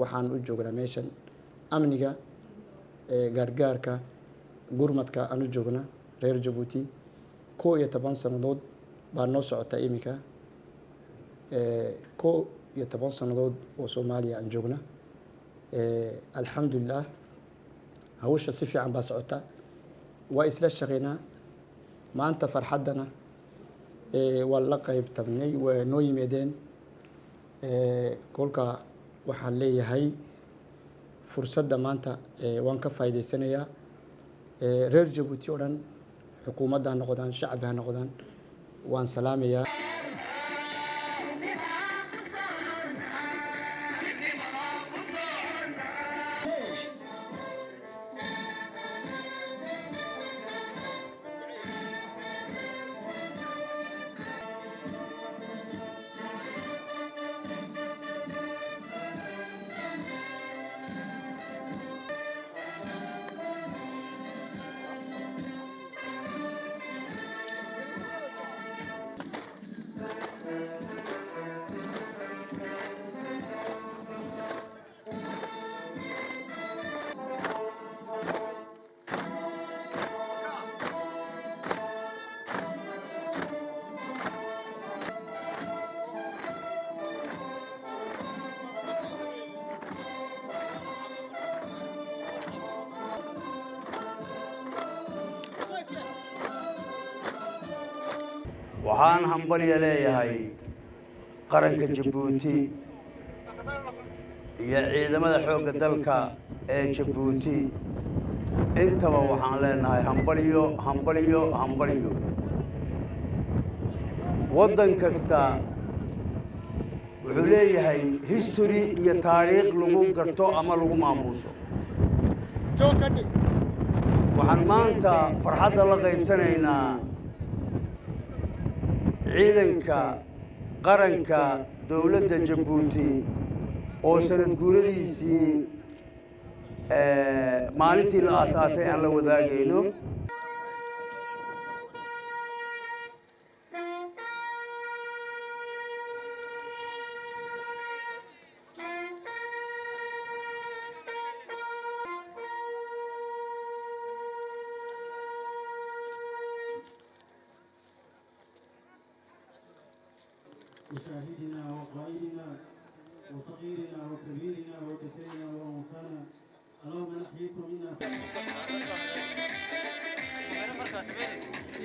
waxaan u joognaa meeshan amniga gargaarka gurmadka aan u joognaa reer Jabuuti 11 sanadood baa noo socota imika 11 sanadood oo Soomaaliya aan joognaa alxamdulillah hawsha si fiican baa socota waa isla shaqeynaa maanta farxadana waa la qayb tabnay waa noo yimaadeen kolka waxaan leeyahay fursadda maanta waan ka faa'iideysanayaa reer Jabuuti oo dhan xukuumadda ha noqdaan shacabka ha noqdaan waan salaamayaa waxaan hambalyo leeyahay qaranka Jabuuti iyo ciidamada xoogga dalka ee Jabuuti intaba waxaan leenahay hambalyo hambalyo hambalyo waddan kasta wuxuu leeyahay history iyo taariikh lagu garto ama lagu maamuuso waxaan maanta farxadda la qaybsanaynaa ciidanka qaranka dawladda Jabuuti oo sanad guuradiisii maalintii la aasaasay aan la wadaagayno مشاهدينا وقائدنا وصغيرنا وكبيرنا